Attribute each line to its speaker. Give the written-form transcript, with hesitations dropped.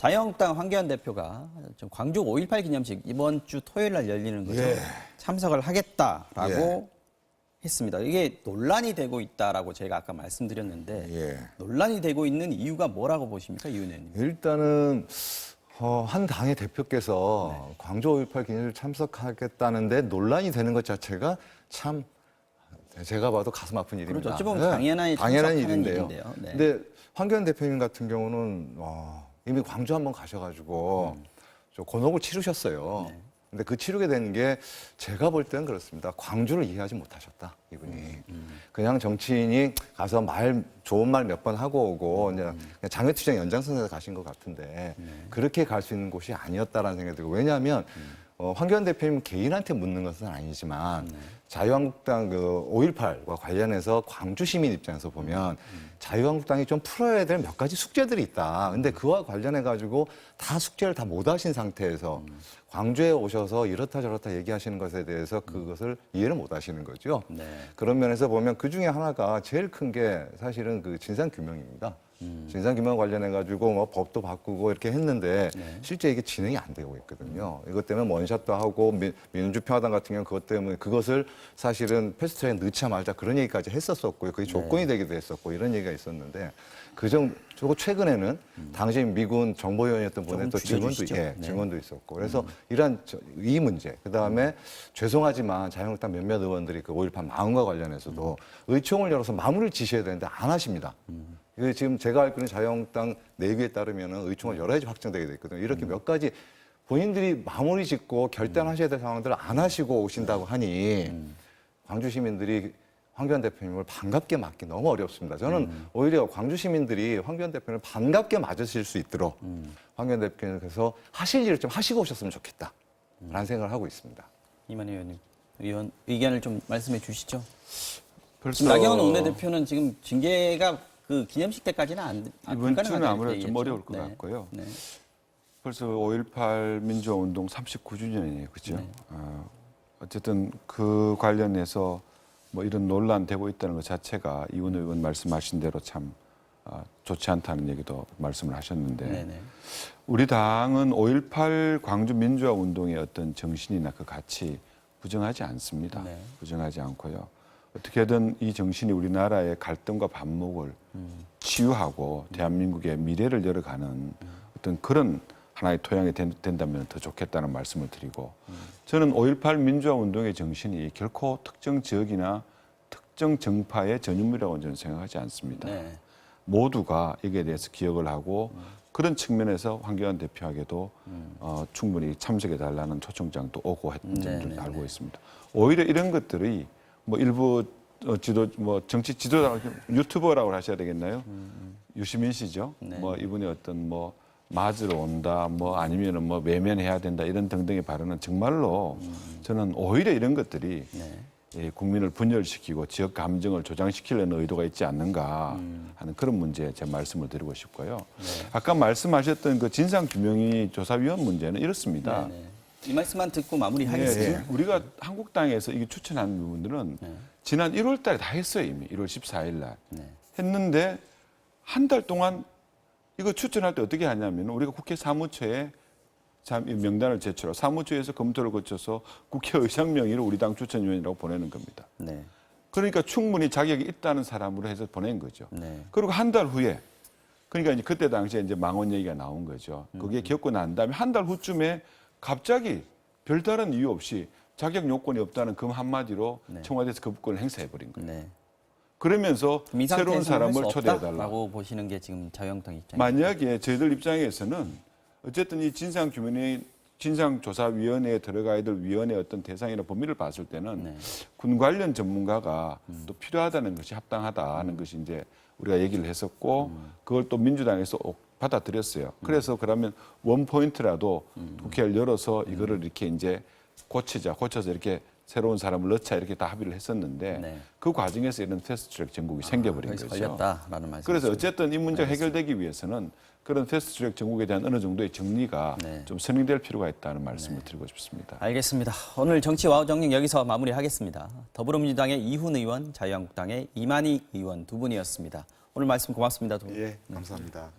Speaker 1: 자유한국당 황교안 대표가 좀 광주 5.18 기념식 이번 주 토요일 날 열리는 거죠.
Speaker 2: 예.
Speaker 1: 참석을 하겠다라고
Speaker 2: 예.
Speaker 1: 했습니다. 이게 논란이 되고 있다라고 제가 아까 말씀드렸는데
Speaker 2: 예.
Speaker 1: 논란이 되고 있는 이유가 뭐라고 보십니까, 이 의원님?
Speaker 2: 일단은 한 당의 대표께서 광주 5.18 기념일 참석하겠다는데 논란이 되는 것 자체가 참 제가 봐도 가슴 아픈 일입니다.
Speaker 1: 그렇죠. 어찌 보면 당연한
Speaker 2: 일인데요.
Speaker 1: 네.
Speaker 2: 근데 황교안 대표님 같은 경우는 이미 광주 한번 가셔가지고 좀 곤혹을 치르셨어요.
Speaker 1: 네.
Speaker 2: 근데 그 치르게 된 게 제가 볼 때는 그렇습니다. 광주를 이해하지 못하셨다, 이분이. 그냥 정치인이 가서 좋은 말 몇 번 하고 오고 그냥 장외투쟁 연장선에서 가신 것 같은데 그렇게 갈 수 있는 곳이 아니었다라는 생각이 들고, 왜냐하면 황교안 대표님 개인한테 묻는 것은 아니지만 자유한국당 그 5.18과 관련해서 광주 시민 입장에서 보면 자유한국당이 좀 풀어야 될 몇 가지 숙제들이 있다. 근데 그와 관련해 가지고 다 숙제를 다 못 하신 상태에서 광주에 오셔서 이렇다 저렇다 얘기하시는 것에 대해서 그것을 이해를 못 하시는 거죠.
Speaker 1: 네.
Speaker 2: 그런 면에서 보면 그 중에 하나가 제일 큰 게 사실은 그 진상규명입니다. 진상규명 관련해 가지고 뭐 법도 바꾸고 이렇게 했는데 실제 이게 진행이 안 되고 있거든요. 이것 때문에 원샷도 하고 민주평화당 같은 경우는 그것 때문에 그것을 사실은 패스트트랙에 넣자 말자 그런 얘기까지 했었었고요. 그게 조건이 되기도 했었고 이런 얘기가 있었는데 그리고 최근에는 당시 미군 정보위원이었던 분의 또 증언도 있었고 그래서 이 문제 그다음에 죄송하지만 자유한국당 몇몇 의원들이 그 5.18 마음과 관련해서도 의총을 열어서 마무리를 지셔야 되는데 안 하십니다. 지금 제가 알고 있는 자유한국당 내규에 따르면 의총을 열어야지 확정되게 돼 있거든요. 이렇게 몇 가지 본인들이 마무리 짓고 결단하셔야 될 상황들을 안 하시고 오신다고 하니 광주 시민들이 황교안 대표님을 반갑게 맞기 너무 어렵습니다. 저는 오히려 광주 시민들이 황교안 대표님을 반갑게 맞으실 수 있도록 황교안 대표님께서 하실 일을 좀 하시고 오셨으면 좋겠다라는 생각을 하고 있습니다.
Speaker 1: 이만희 의원 의견을 좀 말씀해 주시죠.
Speaker 3: 벌써
Speaker 1: 나경원 원내대표는 지금 징계가 그 기념식 때까지는
Speaker 3: 이번 주는 아무래도 좀
Speaker 1: 얘기했죠.
Speaker 3: 어려울 것
Speaker 1: 네.
Speaker 3: 같고요.
Speaker 1: 네.
Speaker 3: 벌써 5.18 민주화운동 39주년이에요. 그죠?
Speaker 1: 네.
Speaker 3: 어쨌든 그 관련해서 뭐 이런 논란되고 있다는 것 자체가 이원 의원 말씀하신 대로 참 좋지 않다는 얘기도 말씀을 하셨는데
Speaker 1: 네네.
Speaker 3: 우리 당은 5.18 광주 민주화운동의 어떤 정신이나 그 가치 부정하지 않습니다.
Speaker 1: 네.
Speaker 3: 부정하지 않고요. 어떻게든 이 정신이 우리나라의 갈등과 반목을 치유하고 대한민국의 미래를 열어가는 어떤 그런 하나의 토양이 된다면 더 좋겠다는 말씀을 드리고 저는 5.18 민주화 운동의 정신이 결코 특정 지역이나 특정 정파의 전유물이라고 저는 생각하지 않습니다.
Speaker 1: 네.
Speaker 3: 모두가 여기에 대해서 기억을 하고 그런 측면에서 황교안 대표에게도 충분히 참석해달라는 초청장도 오고 했던 점을 알고 있습니다. 오히려 이런 것들이 뭐 일부 정치 지도자 유튜버라고 하셔야 되겠나요? 유시민 씨죠.
Speaker 1: 네.
Speaker 3: 뭐 이분이 어떤 뭐 맞으러 온다, 뭐 아니면은 뭐 외면해야 된다 이런 등등의 발언은 정말로 저는 오히려 이런 것들이 국민을 분열시키고 지역 감정을 조장시키려는 의도가 있지 않는가 하는 그런 문제에 제 말씀을 드리고 싶고요. 아까 말씀하셨던 그 진상규명위 조사위원 문제는 이렇습니다.
Speaker 1: 이 말씀만 듣고 마무리하겠습니다.
Speaker 3: 우리가 한국당에서 이게 추천한 부분들은 지난 1월 달에 다 했어요, 이미. 1월 14일 날. 했는데 한 달 동안 이거 추천할 때 어떻게 하냐면 우리가 국회 사무처에 명단을 제출하고 사무처에서 검토를 거쳐서 국회의장 명의로 우리 당 추천위원이라고 보내는 겁니다.
Speaker 1: 네.
Speaker 3: 그러니까 충분히 자격이 있다는 사람으로 해서 보낸 거죠.
Speaker 1: 네.
Speaker 3: 그리고 한 달 후에 그러니까 이제 그때 당시에 이제 망원 얘기가 나온 거죠. 그게 겪고 난 다음에 한 달 후쯤에 갑자기 별다른 이유 없이 자격 요건이 없다는 그 한마디로 청와대에서 거부권을 행사해버린 거예요.
Speaker 1: 네.
Speaker 3: 그러면서 새로운 사람을 초대해달라고.
Speaker 1: 라고 보시는 게 지금 자유한국당 입장입니다.
Speaker 3: 만약에 저희들 입장에서는 어쨌든 이 진상조사위원회에 들어가야 될 위원회의 어떤 대상이나 범위를 봤을 때는 군 관련 전문가가 또 필요하다는 것이 합당하다는 것이 이제 우리가 얘기를 했었고 그걸 또 민주당에서 받아들였어요. 그래서 그러면 원포인트라도 국회를 열어서 이거를 이렇게 이제 고쳐서 이렇게 새로운 사람을 넣자 이렇게 다 합의를 했었는데 그 과정에서 이런 패스트트랙 전국이 생겨버린 거죠.
Speaker 1: 걸렸다라는 말씀.
Speaker 3: 그래서 어쨌든 이 문제가 해결되기 위해서는 그런 패스트트랙 전국에 대한 어느 정도의 정리가 좀 선행될 필요가 있다는 말씀을 드리고 싶습니다.
Speaker 1: 알겠습니다. 오늘 정치 와우 정리 여기서 마무리하겠습니다. 더불어민주당의 이훈 의원, 자유한국당의 이만희 의원 두 분이었습니다. 오늘 말씀 고맙습니다. 두 분.
Speaker 4: 예, 감사합니다.